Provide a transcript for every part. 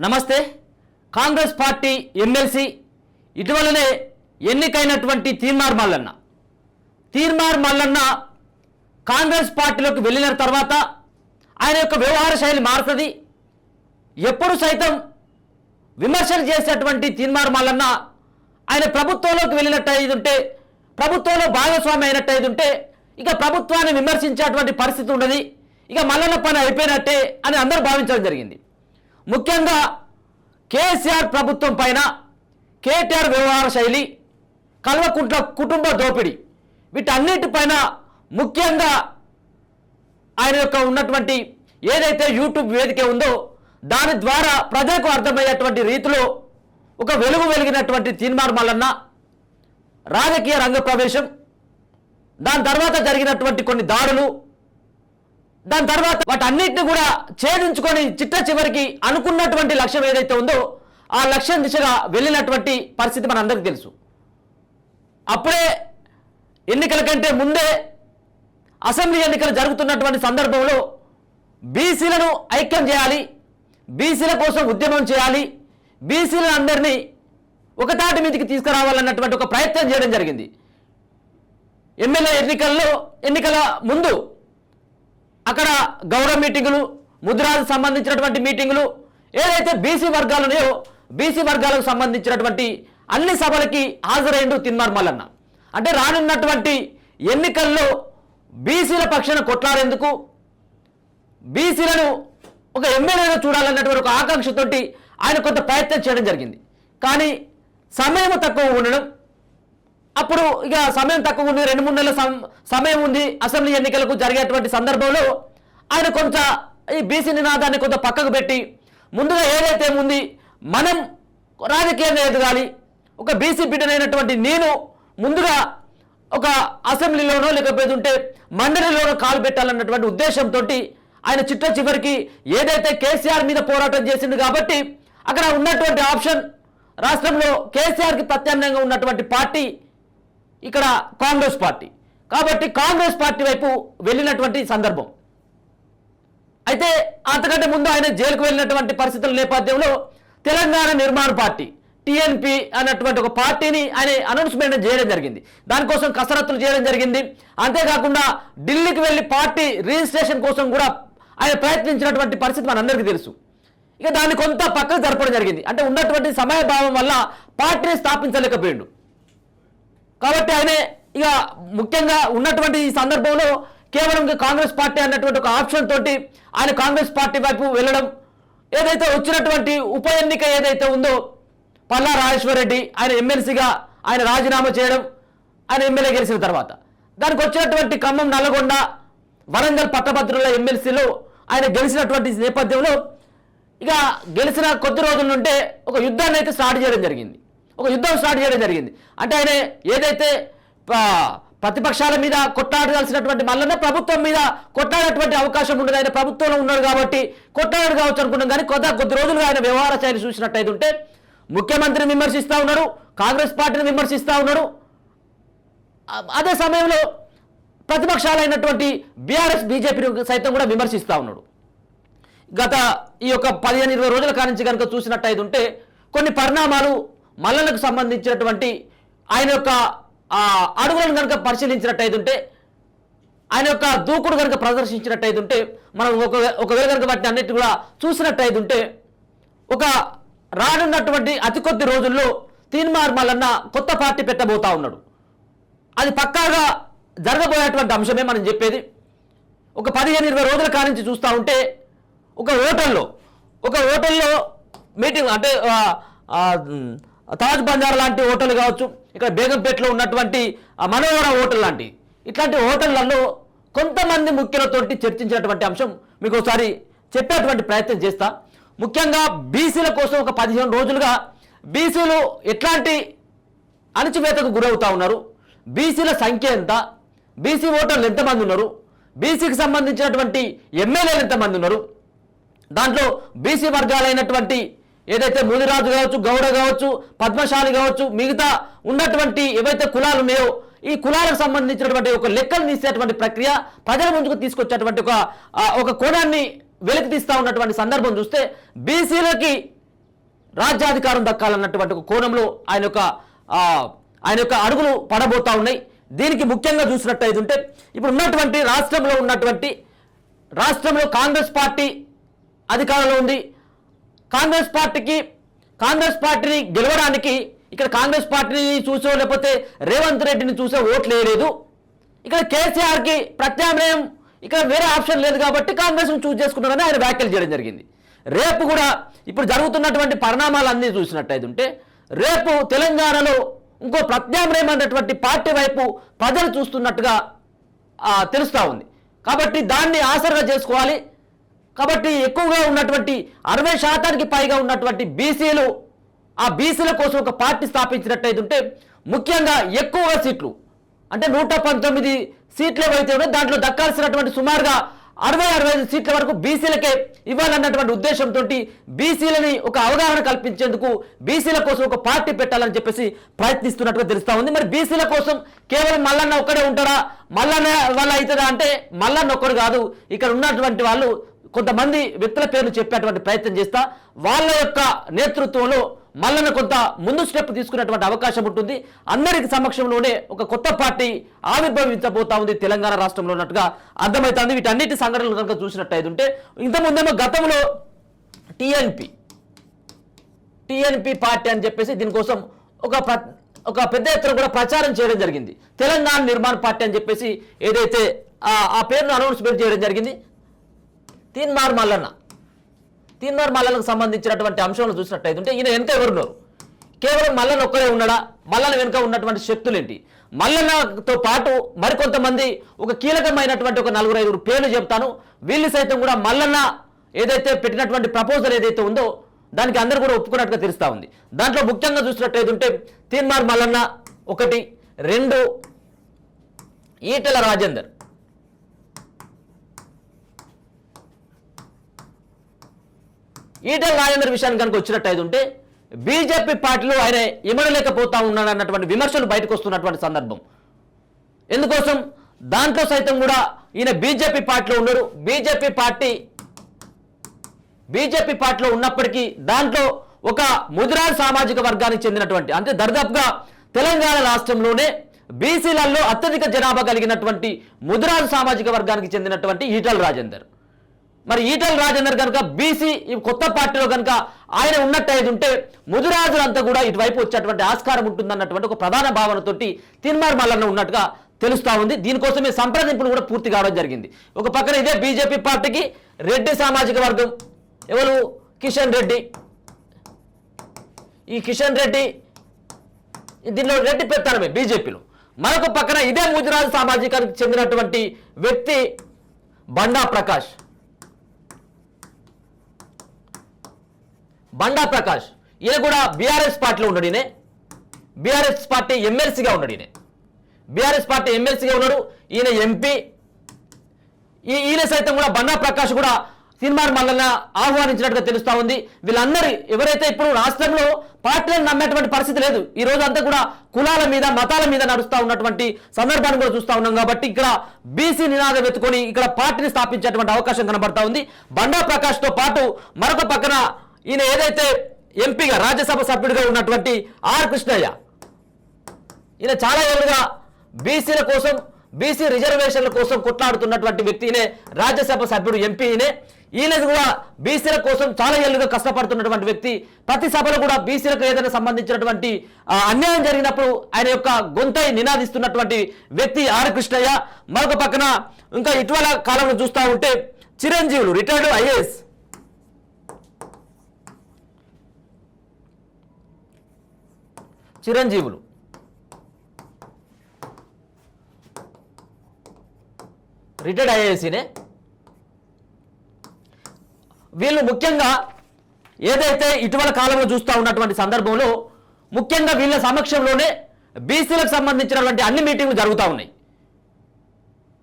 నమస్తే. Congress party MLC ఇటీవలనే ఎన్నికైనటువంటి తీర్మార్ మల్లన్న కాంగ్రెస్ పార్టీలోకి వెళ్ళిన తర్వాత ఆయన యొక్క వ్యవహార శైలి మారుతుంది. ఎప్పుడు సైతం విమర్శలు చేసేటువంటి తీర్మార్ మల్లన్న ఆయన ప్రభుత్వంలోకి వెళ్ళినట్టయితుంటే, ప్రభుత్వంలో భాగస్వామి అయినట్టయితుంటే ఇక ప్రభుత్వాన్ని విమర్శించేటువంటి పరిస్థితి ఉండదు, ఇక మల్లన్న పని అయిపోయినట్టే అని అందరూ భావించడం జరిగింది. ముఖ్యంగా కేసీఆర్ ప్రభుత్వం పైన కేటీఆర్ వ్యవహార శైలి, కల్వకుంట్ల కుటుంబ దోపిడీ, వీటన్నిటిపైన ముఖ్యంగా ఆయన యొక్క ఉన్నటువంటి ఏదైతే యూట్యూబ్ వేదిక ఉందో దాని ద్వారా ప్రజలకు అర్థమయ్యేటువంటి రీతిలో ఒక వెలుగు వెలిగినటువంటి తీర్మార్ మల్లన్న రాజకీయ రంగ ప్రవేశం, దాని తర్వాత జరిగినటువంటి కొన్ని దాడులు, దాని తర్వాత వాటన్నిటిని కూడా ఛేదించుకొని చిట్ట చివరికి అనుకున్నటువంటి లక్ష్యం ఏదైతే ఉందో ఆ లక్ష్యం దిశగా వెళ్ళినటువంటి పరిస్థితి మనందరికీ తెలుసు. అప్పుడే ఎన్నికల కంటే ముందే అసెంబ్లీ ఎన్నికలు జరుగుతున్నటువంటి సందర్భంలో బీసీలను ఐక్యం చేయాలి, బీసీల కోసం ఉద్యమం చేయాలి, బీసీలను అందరినీ ఒకతాటి మీదకి తీసుకురావాలన్నటువంటి ఒక ప్రయత్నం చేయడం జరిగింది. ఎమ్మెల్యే ఎన్నికల ముందు అక్కడ గౌరవ మీటింగులు, ముద్రాలకు సంబంధించినటువంటి మీటింగులు, ఏదైతే బీసీ వర్గాలు ఉన్నాయో బీసీ వర్గాలకు సంబంధించినటువంటి అన్ని సభలకి హాజరైండు తీర్మార్ మల్లన్న. అంటే రానున్నటువంటి ఎన్నికల్లో బీసీల పక్షాన కొట్లాడేందుకు, బీసీలను ఒక ఎమ్మెల్యేగా చూడాలన్నటువంటి ఒక ఆకాంక్షతోటి ఆయన కొంత ప్రయత్నం చేయడం జరిగింది. కానీ సమయం తక్కువ ఉండడం, అప్పుడు ఇక సమయం తక్కువ ఉంది, 2-3 నెలల సమయం ఉంది అసెంబ్లీ ఎన్నికలకు జరిగేటువంటి సందర్భంలో ఆయన కొంత ఈ బీసీ నినాదాన్ని కొంత పక్కకు పెట్టి ముందుగా ఏదైతే ఉంది మనం రాజకీయంగా ఎదగాలి, ఒక బీసీ బిడ్డనైనటువంటి నేను ముందుగా ఒక అసెంబ్లీలోనో లేకపోతే ఉంటే మండలిలోనో కాలు పెట్టాలన్నటువంటి ఉద్దేశంతో ఆయన చిట్ట చివరికి ఏదైతే కేసీఆర్ మీద పోరాటం చేసింది కాబట్టి అక్కడ ఉన్నటువంటి ఆప్షన్ రాష్ట్రంలో కేసీఆర్కి ప్రత్యామ్నాయంగా ఉన్నటువంటి పార్టీ ఇక్కడ కాంగ్రెస్ పార్టీ, కాబట్టి కాంగ్రెస్ పార్టీ వైపు వెళ్ళినటువంటి సందర్భం. అయితే అంతకంటే ముందు ఆయన జైలుకు వెళ్ళినటువంటి పరిస్థితుల నేపథ్యంలో తెలంగాణ నిర్మాణ పార్టీ టీఎన్పీ అన్నటువంటి ఒక పార్టీని ఆయన అనౌన్స్మెంట్ చేయడం జరిగింది, దానికోసం కసరత్తులు చేయడం జరిగింది. అంతేకాకుండా ఢిల్లీకి వెళ్ళి పార్టీ రిజిస్ట్రేషన్ కోసం కూడా ఆయన ప్రయత్నించినటువంటి పరిస్థితి మనందరికీ తెలుసు. ఇక దాన్ని కొంత పక్కకు జరపడం జరిగింది, అంటే ఉన్నటువంటి సమయభావం వల్ల పార్టీని స్థాపించలేకపోయిండు. కాబట్టి ఆయన ఇక ముఖ్యంగా ఉన్నటువంటి ఈ సందర్భంలో కేవలం కాంగ్రెస్ పార్టీ అన్నటువంటి ఒక ఆప్షన్ తోటి ఆయన కాంగ్రెస్ పార్టీ వైపు వెళ్ళడం, ఏదైతే వచ్చినటువంటి ఉప ఎన్నిక ఏదైతే ఉందో పల్లా రాజేశ్వర్ రెడ్డి ఆయన ఎమ్మెల్సీగా ఆయన రాజీనామా చేయడం, ఆయన ఎమ్మెల్యే గెలిచిన తర్వాత దానికి వచ్చినటువంటి ఖమ్మం, నల్గొండ, వరంగల్ పట్టభద్రుల ఎమ్మెల్సీలో ఆయన గెలిచినటువంటి నేపథ్యంలో ఇక గెలిచిన కొద్ది రోజుల నుండే ఒక యుద్ధాన్ని అయితే స్టార్ట్ చేయడం జరిగింది. అంటే ఆయన ఏదైతే ప్రతిపక్షాల మీద కొట్లాడాల్సినటువంటి మల్లన్న ప్రభుత్వం మీద కొట్లాడేటువంటి అవకాశం ఉండదు, ఆయన ప్రభుత్వంలో ఉన్నాడు కాబట్టి కొట్లాడు కావచ్చు అనుకున్నాం. కానీ కొద్ది రోజులుగా ఆయన వ్యవహార శైలి చూసినట్టయితే ముఖ్యమంత్రిని విమర్శిస్తూ ఉన్నాడు, కాంగ్రెస్ పార్టీని విమర్శిస్తూ ఉన్నాడు, అదే సమయంలో ప్రతిపక్షాలైనటువంటి బీఆర్ఎస్ బీజేపీని సైతం కూడా విమర్శిస్తూ ఉన్నాడు. గత ఈ యొక్క 15-20 రోజుల కానించి కనుక చూసినట్టయితే కొన్ని పరిణామాలు మల్లన్నకు సంబంధించినటువంటి ఆయన యొక్క అడుగులను కనుక పరిశీలించినట్టయితే, ఆయన యొక్క దూకుడు కనుక ప్రదర్శించినట్టయితే, మనం ఒకవేళ కనుక వాటిని అన్నిటి కూడా చూసినట్టయితే ఒక రానున్నటువంటి అతి కొద్ది రోజుల్లో తీర్మార్ మల్లన్న కొత్త పార్టీ పెట్టబోతా ఉన్నాడు. అది పక్కాగా జరగబోయేటువంటి అంశమే మనం చెప్పేది. ఒక 15-20 రోజుల కానించి చూస్తూ ఉంటే ఒక హోటల్లో మీటింగ్, అంటే తాజ్ బంజార్ లాంటి హోటల్ కావచ్చు, ఇక్కడ బేగంపేటలో ఉన్నటువంటి మనోహర హోటల్ లాంటి ఇట్లాంటి హోటళ్లలో కొంతమంది ముఖ్యులతోటి చర్చించినటువంటి అంశం మీకు ఒకసారి చెప్పేటువంటి ప్రయత్నం చేస్తా. ముఖ్యంగా బీసీల కోసం ఒక 15 రోజులుగా బీసీలు ఎట్లాంటి అణచివేతకు గురవుతా ఉన్నారు, బీసీల సంఖ్య ఎంత, బీసీ ఓటర్లు ఎంతమంది ఉన్నారు, బీసీకి సంబంధించినటువంటి ఎమ్మెల్యేలు ఎంతమంది ఉన్నారు, దాంట్లో బీసీ వర్గాలైనటువంటి ఏదైతే ముదిరాజు కావచ్చు, గౌడ కావచ్చు, పద్మశాలి కావచ్చు, మిగతా ఉన్నటువంటి ఏవైతే కులాలు ఉన్నాయో ఈ కులాలకు సంబంధించినటువంటి ఒక లెక్కలు తీసేటువంటి ప్రక్రియ ప్రజల ముందుకు తీసుకొచ్చేటువంటి ఒక కోణాన్ని వెలికి తీస్తా ఉన్నటువంటి సందర్భం చూస్తే బీసీలకి రాజ్యాధికారం దక్కాలన్నటువంటి ఒక కోణంలో ఆయన యొక్క అడుగులు పడబోతా ఉన్నాయి. దీనికి ముఖ్యంగా చూసినట్టయితే ఇప్పుడు ఉన్నటువంటి రాష్ట్రంలో కాంగ్రెస్ పార్టీ అధికారంలో ఉంది. కాంగ్రెస్ పార్టీని గెలవడానికి ఇక్కడ కాంగ్రెస్ పార్టీని చూసో లేకపోతే రేవంత్ రెడ్డిని చూసో ఓట్లు వేయలేదు. ఇక్కడ కేసీఆర్కి ప్రత్యామ్నాయం ఇక్కడ వేరే ఆప్షన్ లేదు కాబట్టి కాంగ్రెస్ను చూస్ చేసుకున్నారని ఆయన వ్యాఖ్యలు చేయడం జరిగింది. రేపు కూడా ఇప్పుడు జరుగుతున్నటువంటి పరిణామాలన్నీ చూసినట్టయితే రేపు తెలంగాణలో ఇంకో ప్రత్యామ్నాయం అనేటువంటి పార్టీ వైపు ప్రజలు చూస్తున్నట్టుగా తెలుస్తూ ఉంది. కాబట్టి దాన్ని ఆసరగా చేసుకోవాలి. కాబట్టి ఎక్కువగా ఉన్నటువంటి 60% పైగా ఉన్నటువంటి బీసీలు ఆ బీసీల కోసం ఒక పార్టీ స్థాపించినట్టయితే ముఖ్యంగా ఎక్కువగా సీట్లు అంటే 119 సీట్లు ఏవైతే ఉన్నాయో దాంట్లో దక్కాల్సినటువంటి సుమారుగా 60-65 సీట్ల వరకు బీసీలకే ఇవ్వాలన్నటువంటి ఉద్దేశంతో బీసీలని ఒక అవగాహన కల్పించేందుకు బీసీల కోసం ఒక పార్టీ పెట్టాలని చెప్పేసి ప్రయత్నిస్తున్నట్టుగా తెలుస్తా ఉంది. మరి బీసీల కోసం కేవలం మల్లన్న ఒక్కడే ఉంటారా, మల్లన్న వల్ల అవుతుందా అంటే మల్లన్న ఒక్కడు కాదు, ఇక్కడ ఉన్నటువంటి వాళ్ళు కొంతమంది వ్యక్తుల పేర్లు చెప్పేటువంటి ప్రయత్నం చేస్తా వాళ్ళ యొక్క నేతృత్వంలో మల్లన్న కొంత ముందు స్టెప్ తీసుకునేటువంటి అవకాశం ఉంటుంది. అందరికి సమక్షంలోనే ఒక కొత్త పార్టీ ఆవిర్భవించబోతా ఉంది తెలంగాణ రాష్ట్రంలో ఉన్నట్టుగా అర్థమవుతుంది. వీటన్నిటి సంఘటనలు కనుక చూసినట్టయితే ఇంతకుముందేమో గతంలో టీఎన్పీ పార్టీ అని చెప్పేసి దీనికోసం ఒక పెద్ద ఎత్తున కూడా ప్రచారం చేయడం జరిగింది. తెలంగాణ నిర్మాణ పార్టీ అని చెప్పేసి ఏదైతే ఆ పేరును అనౌన్స్మెంట్ చేయడం జరిగింది. తీన్మార్ మల్లన్నకు సంబంధించినటువంటి అంశంలో చూసినట్టయితే ఈయన వెనుక ఎవరున్నారు? కేవలం మల్లన్న ఒక్కడే ఉన్నాడా? మల్లన్న వెనుక ఉన్నటువంటి శక్తులు ఏంటి? మల్లన్నతో పాటు మరికొంతమంది ఒక కీలకమైనటువంటి ఒక 4-5 పేర్లు చెప్తాను. వీళ్ళు సైతం కూడా మల్లన్న ఏదైతే పెట్టినటువంటి ప్రపోజల్ ఏదైతే ఉందో దానికి అందరూ కూడా ఒప్పుకున్నట్టుగా తెలుస్తా ఉంది. దాంట్లో ముఖ్యంగా చూసినట్టయితే తీన్మార్ మల్లన్న 1, 2 ఈటెల రాజేందర్, విషయాన్ని కనుక వచ్చినట్టయితే బీజేపీ పార్టీలో ఆయన ఇమడలేకపోతా ఉన్నాడు అన్నటువంటి విమర్శలు బయటకు వస్తున్నటువంటి సందర్భం. ఎందుకోసం దాంట్లో సైతం కూడా ఈయన బీజేపీ పార్టీలో ఉన్నారు. బీజేపీ పార్టీలో ఉన్నప్పటికీ దాంట్లో ఒక ముదిరాజ్ సామాజిక వర్గానికి చెందినటువంటి అంటే దర్దాపుగా తెలంగాణ రాష్ట్రంలోనే బీసీలలో అత్యధిక జనాభా కలిగినటువంటి ముదిరాజ్ సామాజిక వర్గానికి చెందినటువంటి ఈటెల రాజేందర్. మరి ఈటెల రాజేందర్ కనుక బీసీ కొత్త పార్టీలో కనుక ఆయన ఉన్నట్టయితే ముదిరాజులంతా కూడా ఇటువైపు వచ్చేటువంటి ఆస్కారం ఉంటుందన్నటువంటి ఒక ప్రధాన భావనతోటి తీన్మార్ మల్లన్న ఉన్నట్టుగా తెలుస్తా ఉంది. దీనికోసమే సంప్రదింపులు కూడా పూర్తి కావడం జరిగింది. ఒక పక్కన ఇదే బీజేపీ పార్టీకి రెడ్డి సామాజిక వర్గం ఎవరు కిషన్ రెడ్డి, ఈ కిషన్ రెడ్డి దీనిలో రెడ్డి పెత్తనమే బీజేపీలో. మరొక పక్కన ఇదే ముదిరాజు సామాజికానికి చెందినటువంటి వ్యక్తి బండా ప్రకాష్ ఈయన కూడా బీఆర్ఎస్ పార్టీలో ఉన్నాడు. బీఆర్ఎస్ పార్టీ ఎమ్మెల్సీగా ఉన్నాడు. ఈయన ఎంపీ. ఈయన సైతం కూడా బండా ప్రకాష్ కూడా తీన్మార్ మల్లన్న ఆహ్వానించినట్టుగా తెలుస్తా ఉంది. వీళ్ళందరూ ఎవరైతే ఇప్పుడు రాష్ట్రంలో పార్టీలను నమ్మేటువంటి పరిస్థితి లేదు. ఈ రోజు అంతా కూడా కులాల మీద మతాల మీద నడుస్తూ ఉన్నటువంటి సందర్భాన్ని కూడా చూస్తూ ఉన్నాం. కాబట్టి ఇక్కడ బీసీ నినాదం ఎత్తుకొని ఇక్కడ పార్టీని స్థాపించేటువంటి అవకాశం కనబడతా ఉంది. బండా ప్రకాష్తో పాటు మరొక పక్కన ఈయన ఏదైతే ఎంపీగా రాజ్యసభ సభ్యుడిగా ఉన్నటువంటి ఆర్ కృష్ణయ్య, ఈయన చాలా ఏళ్ళుగా బీసీల కోసం బీసీ రిజర్వేషన్ల కోసం కొట్లాడుతున్నటువంటి వ్యక్తి. ఈయన రాజ్యసభ సభ్యుడు ఎంపీ. ఈయన కూడా బీసీల కోసం చాలా ఏళ్ళుగా కష్టపడుతున్నటువంటి వ్యక్తి. ప్రతి సభలో కూడా బీసీలకు ఏదైనా సంబంధించినటువంటి అన్యాయం జరిగినప్పుడు ఆయన యొక్క గొంతై నినాదిస్తున్నటువంటి వ్యక్తి ఆర్ కృష్ణయ్య. మరొక పక్కన ఇంకా ఇటీవల కాలంలో చూస్తూ ఉంటే చిరంజీవులు రిటైర్డ్ ఐఏఎస్ రిటైర్డ్ ఐఏఎస్నే. వీళ్ళు ముఖ్యంగా ఏదైతే ఇటీవల కాలంలో చూస్తూ ఉన్నటువంటి సందర్భంలో ముఖ్యంగా వీళ్ళ సమక్షంలోనే బీసీలకు సంబంధించినటువంటి అన్ని మీటింగ్లు జరుగుతూ ఉన్నాయి.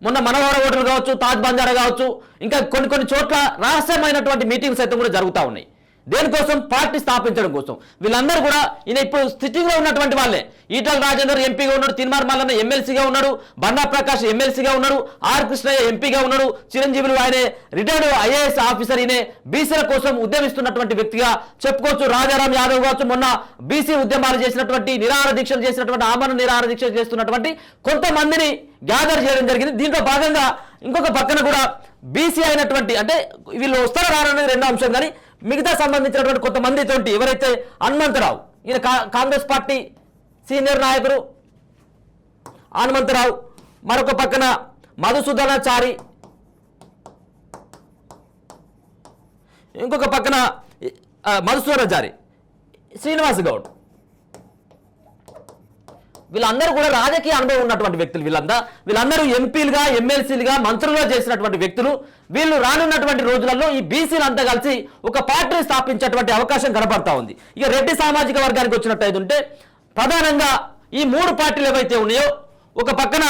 మొన్న మనవర హోటల్ కావచ్చు, తాజ్ బంజారా కావచ్చు, ఇంకా కొన్ని చోట్ల రహస్యమైనటువంటి మీటింగ్స్ అయితే కూడా జరుగుతూ ఉన్నాయి. దేనికోసం? పార్టీ స్థాపించడం కోసం. వీళ్ళందరూ కూడా ఈయన ఇప్పుడు సిట్టింగ్లో ఉన్నటువంటి వాళ్ళే. ఈటల రాజేందర్ ఎంపీగా ఉన్నాడు, తీన్మార్ మల్లన్న ఎమ్మెల్సీగా ఉన్నాడు, బండా ప్రకాష్ ఎమ్మెల్సీగా ఉన్నాడు, ఆర్ కృష్ణయ్య ఎంపీగా ఉన్నాడు, చిరంజీవులు ఆయనే రిటైర్డ్ ఐఏఎస్ ఆఫీసర్. ఈయనే బీసీల కోసం ఉద్యమిస్తున్నటువంటి వ్యక్తిగా చెప్పుకోవచ్చు. రాజారాం యాదవ్ కావచ్చు, మొన్న బీసీ ఉద్యమాలు చేసినటువంటి, నిరాహార దీక్షలు చేసినటువంటి, ఆమరణ నిరాహార దీక్షలు చేస్తున్నటువంటి కొంతమందిని గ్యాదర్ చేయడం జరిగింది. దీంట్లో భాగంగా ఇంకొక పక్కన కూడా బీసీ అయినటువంటి, అంటే వీళ్ళు వస్తారా రాననేది రెండో అంశం, కానీ మిగతా సంబంధించినటువంటి కొంతమందితో ఎవరైతే హనుమంతరావు, ఈయన కాంగ్రెస్ పార్టీ సీనియర్ నాయకుడు హనుమంతరావు, మరొక పక్కన మధుసూదనాచారి, ఇంకొక పక్కన మధుసూదనాచారి, శ్రీనివాస్ గౌడ్, వీళ్ళందరూ కూడా రాజకీయ అనుభవం ఉన్నటువంటి వ్యక్తులు. వీళ్ళందరూ ఎంపీలుగా, ఎమ్మెల్సీలుగా, మంత్రులుగా చేసినటువంటి వ్యక్తులు. వీళ్ళు రానున్నటువంటి రోజులలో ఈ బీసీలంతా కలిసి ఒక పార్టీని స్థాపించేటువంటి అవకాశం కనబడతా ఉంది. ఇక రెడ్డి సామాజిక వర్గానికి వచ్చినట్టయితే ప్రధానంగా ఈ 3 పార్టీలు ఏవైతే ఉన్నాయో, ఒక పక్కన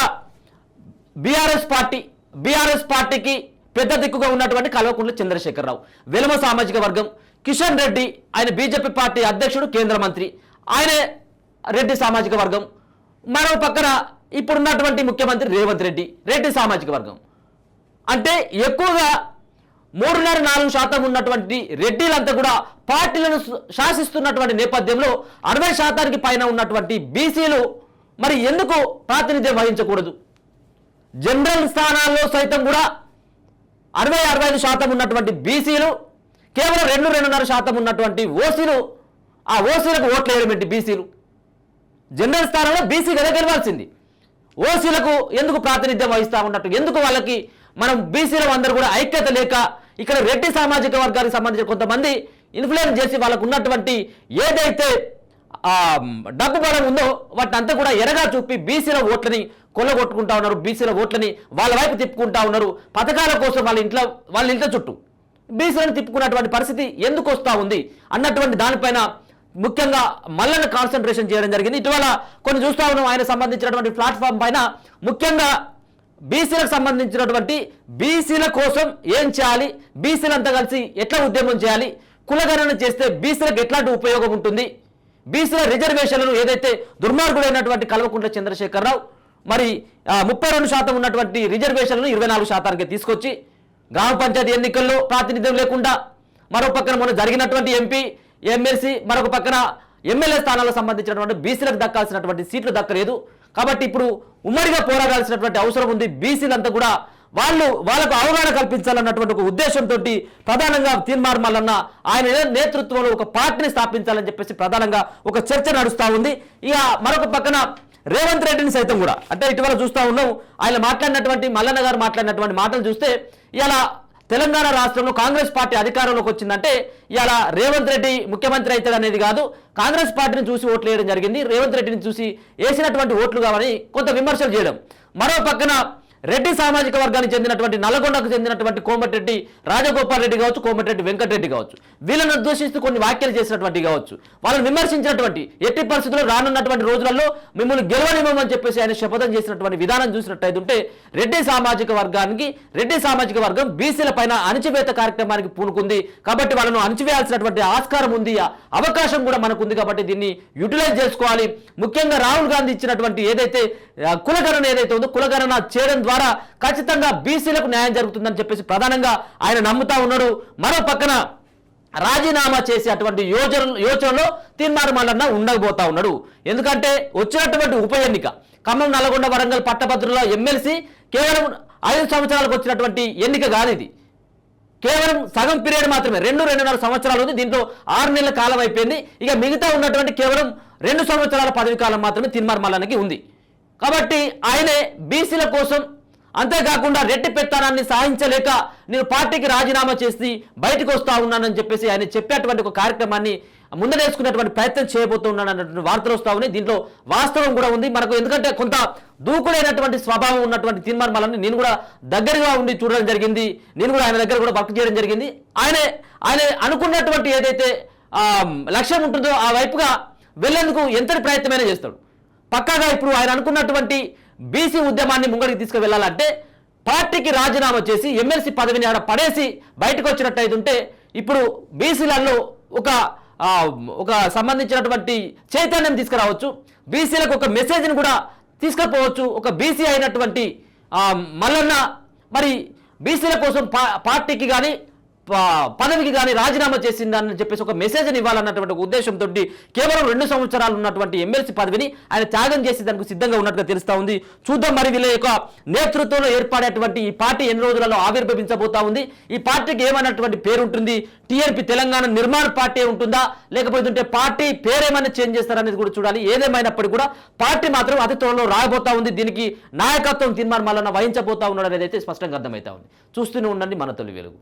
బీఆర్ఎస్ పార్టీకి పెద్ద దిక్కుగా ఉన్నటువంటి కల్వకుంట్ల చంద్రశేఖరరావు, వెలమ సామాజిక వర్గం, కిషన్ రెడ్డి, ఆయన బీజేపీ పార్టీ అధ్యక్షుడు, కేంద్ర మంత్రి, ఆయనే రెడ్డి సామాజిక వర్గం. మరో పక్కన ఇప్పుడున్నటువంటి ముఖ్యమంత్రి రేవంత్ రెడ్డి, రెడ్డి సామాజిక వర్గం. అంటే ఎక్కువగా 3.5-4% ఉన్నటువంటి రెడ్డిలంతా కూడా పార్టీలను శాసిస్తున్నటువంటి నేపథ్యంలో 60% పైన ఉన్నటువంటి బీసీలు మరి ఎందుకు ప్రాతినిధ్యం వహించకూడదు? జనరల్ స్థానాల్లో సైతం కూడా 60-65% ఉన్నటువంటి బీసీలు, కేవలం 2-2.5% ఉన్నటువంటి ఓసీలు, ఆ ఓసీలకు ఓట్లు వేయడం ఏంటి? బీసీలు జనరల్ స్థానంలో బీసీ కదా గెలవాల్సింది, ఓసీలకు ఎందుకు ప్రాతినిధ్యం వహిస్తూ ఉన్నట్టు? ఎందుకు వాళ్ళకి మనం బీసీలో అందరూ కూడా ఐక్యత లేక ఇక్కడ రెడ్డి సామాజిక వర్గానికి సంబంధించిన కొంతమంది ఇన్ఫ్లుయెన్స్ చేసి వాళ్ళకు ఉన్నటువంటి ఏదైతే డబ్బు బలం ఉందో వాటిని అంతా కూడా ఎరగా చూపి బీసీల ఓట్లని కొల్లగొట్టుకుంటా ఉన్నారు, బీసీల ఓట్లని వాళ్ళ వైపు తిప్పుకుంటా ఉన్నారు. పథకాల కోసం వాళ్ళ ఇంట్లో చుట్టూ బీసీలను తిప్పుకున్నటువంటి పరిస్థితి ఎందుకు వస్తూ ఉంది అన్నటువంటి దానిపైన ముఖ్యంగా మల్లన్న కాన్సన్ట్రేషన్ చేయడం జరిగింది. ఇటీవల కొన్ని చూస్తా ఉన్నాం, ఆయన సంబంధించినటువంటి ప్లాట్ఫామ్ పైన ముఖ్యంగా బీసీలకు సంబంధించినటువంటి బీసీల కోసం ఏం చేయాలి, బీసీలంతా కలిసి ఎట్లా ఉద్యమం చేయాలి, కులగణన చేస్తే బీసీలకు ఎట్లాంటి ఉపయోగం ఉంటుంది, బీసీల రిజర్వేషన్లను ఏదైతే దుర్మార్గుడైనటువంటి కల్వకుంట్ల చంద్రశేఖరరావు మరి 32% ఉన్నటువంటి రిజర్వేషన్లను 24%కి తీసుకొచ్చి గ్రామ పంచాయతీ ఎన్నికల్లో ప్రాతినిధ్యం లేకుండా, మరో పక్కన మొన్న జరిగినటువంటి ఎంపీ, ఎమ్మెల్సీ, మరొక పక్కన ఎమ్మెల్యే స్థానాలకు సంబంధించినటువంటి బీసీలకు దక్కాల్సినటువంటి సీట్లు దక్కలేదు. కాబట్టి ఇప్పుడు ఉమ్మడిగా పోరాడాల్సినటువంటి అవసరం ఉంది. బీసీలంతా కూడా వాళ్ళకు అవగాహన కల్పించాలన్నటువంటి ఒక ఉద్దేశంతో ప్రధానంగా తీన్మార్ మల్లన్న ఆయన నేతృత్వంలో ఒక పార్టీని స్థాపించాలని చెప్పేసి ప్రధానంగా ఒక చర్చ నడుస్తూ ఉంది. ఇక మరొక పక్కన రేవంత్ రెడ్డిని సైతం కూడా, అంటే ఇటీవల చూస్తూ ఉన్నాం, ఆయన మాట్లాడినటువంటి మల్లన్న గారు మాట్లాడినటువంటి మాటలు చూస్తే ఇలా తెలంగాణ రాష్ట్రంలో కాంగ్రెస్ పార్టీ అధికారంలోకి వచ్చిందంటే ఇలా రేవంత్ రెడ్డి ముఖ్యమంత్రి అవుతాడు అనేది కాదు, కాంగ్రెస్ పార్టీని చూసి ఓట్లు వేయడం జరిగింది, రేవంత్ రెడ్డిని చూసి వేసినటువంటి ఓట్లు కావని కొంత విమర్శలు చేయడం. మరో పక్కన రెడ్డి సామాజిక వర్గానికి చెందినటువంటి నల్గొండకు చెందినటువంటి కోమటిరెడ్డి రాజగోపాల్ రెడ్డి కావచ్చు, కోమటిరెడ్డి వెంకటరెడ్డి కావచ్చు, వీళ్ళని ఉద్దేశిస్తూ కొన్ని వ్యాఖ్యలు చేసినటువంటి కావచ్చు, వాళ్ళని విమర్శించినటువంటి, ఎట్టి పరిస్థితుల్లో రానున్నటువంటి రోజులలో మిమ్మల్ని గెలవనివ్వమని చెప్పేసి ఆయన శపథం చేసినటువంటి విధానం చూసినట్టయితే రెడ్డి సామాజిక వర్గం బీసీల పైన అణచివేత కార్యక్రమానికి పూనుకుంది. కాబట్టి వాళ్ళను అణచివేయాల్సినటువంటి ఆస్కారం ఉంది, అవకాశం కూడా మనకు ఉంది. కాబట్టి దీన్ని యూటిలైజ్ చేసుకోవాలి. ముఖ్యంగా రాహుల్ గాంధీ ఇచ్చినటువంటి ఏదైతే కులగణన ఏదైతే ఉందో, కులగణన చేయడం ద్వారా ఖచ్చితంగా బీసీలకు న్యాయం జరుగుతుందని చెప్పేసి ప్రధానంగా ఆయన నమ్ముతా ఉన్నాడు. మరో పక్కన రాజీనామా చేసే అటువంటి యోచనలో తీన్మార్ మల్లన్న ఉండకపోతా ఉన్నాడు. ఎందుకంటే వచ్చినటువంటి ఉప ఎన్నిక ఖమ్మం, నల్గొండ, వరంగల్ పట్టభద్రుల ఎమ్మెల్సీ కేవలం 5 సంవత్సరాలకు వచ్చినటువంటి ఎన్నిక కాదు, ఇది కేవలం సగం పీరియడ్ మాత్రమే, 2-2.5 సంవత్సరాలు ఉంది. దీంట్లో 6 నెలల కాలం అయిపోయింది. ఇక మిగతా ఉన్నటువంటి కేవలం 2 సంవత్సరాల పదవి కాలం మాత్రమే తీన్మార్ మల్లన్నకి ఉంది. కాబట్టి ఆయనే బీసీల కోసం, అంతేకాకుండా రెడ్డి పెత్తనాన్ని సాధించలేక నేను పార్టీకి రాజీనామా చేసి బయటకు వస్తా ఉన్నానని చెప్పేసి ఆయన చెప్పేటువంటి ఒక కార్యక్రమాన్ని ముందరేసుకునేటువంటి ప్రయత్నం చేయబోతున్నాడు అన్నటువంటి వార్తలు వస్తూ ఉన్నాయి. దీంట్లో వాస్తవం కూడా ఉంది మనకు. ఎందుకంటే కొంత దూకుడైనటువంటి స్వభావం ఉన్నటువంటి తీన్మార్ మల్లన్న నేను కూడా దగ్గరగా ఉండి చూడడం జరిగింది, నేను కూడా ఆయన దగ్గర కూడా వర్క్ చేయడం జరిగింది. ఆయన అనుకున్నటువంటి ఏదైతే లక్ష్యం ఉంటుందో ఆ వైపుగా వెళ్లేందుకు ఎంతటి ప్రయత్నమైనా చేస్తాడు. పక్కాగా ఇప్పుడు ఆయన అనుకున్నటువంటి బీసీ ఉద్యమాన్ని ముంగడికి తీసుకువెళ్లాలంటే పార్టీకి రాజీనామా చేసి ఎమ్మెల్సీ పదవిని ఆడ పడేసి బయటకు వచ్చినట్టయితుంటే ఇప్పుడు బీసీలలో ఒక ఆ, ఒక సంబంధించినటువంటి చైతన్యం తీసుకురావచ్చు, బీసీలకు ఒక మెసేజ్ని కూడా తీసుకుపోవచ్చు. ఒక బీసీ అయినటువంటి మల్లన్న మరి బీసీల కోసం పార్టీకి కానీ పదవికి కానీ రాజీనామా చేసిందని చెప్పేసి ఒక మెసేజ్ని ఇవ్వాలన్నటువంటి ఉద్దేశంతో కేవలం 2 సంవత్సరాలు ఉన్నటువంటి ఎమ్మెల్సీ పదవిని ఆయన త్యాగం చేసి దానికి సిద్ధంగా ఉన్నట్టుగా తెలుస్తా ఉంది. చూద్దాం మరి వీళ్ళ యొక్క నేతృత్వంలో ఏర్పడేటువంటి ఈ పార్టీ ఎన్ని రోజులలో ఆవిర్భవించబోతా ఉంది, ఈ పార్టీకి ఏమైనటువంటి పేరు ఉంటుంది, టీఆర్పీ తెలంగాణ నిర్మాణ పార్టీ ఉంటుందా, లేకపోతే పార్టీ పేరేమైనా చేంజ్ చేస్తారనేది కూడా చూడాలి. ఏదేమైనప్పటికీ కూడా పార్టీ మాత్రం అతి త్వరలో రాబోతా ఉంది. దీనికి నాయకత్వం తీర్మానం వలన వహించబోతా ఉన్నాడు అనేది అయితే స్పష్టంగా అర్థమవుతా ఉంది. చూస్తూనే ఉండండి మన తొలి వెలుగు.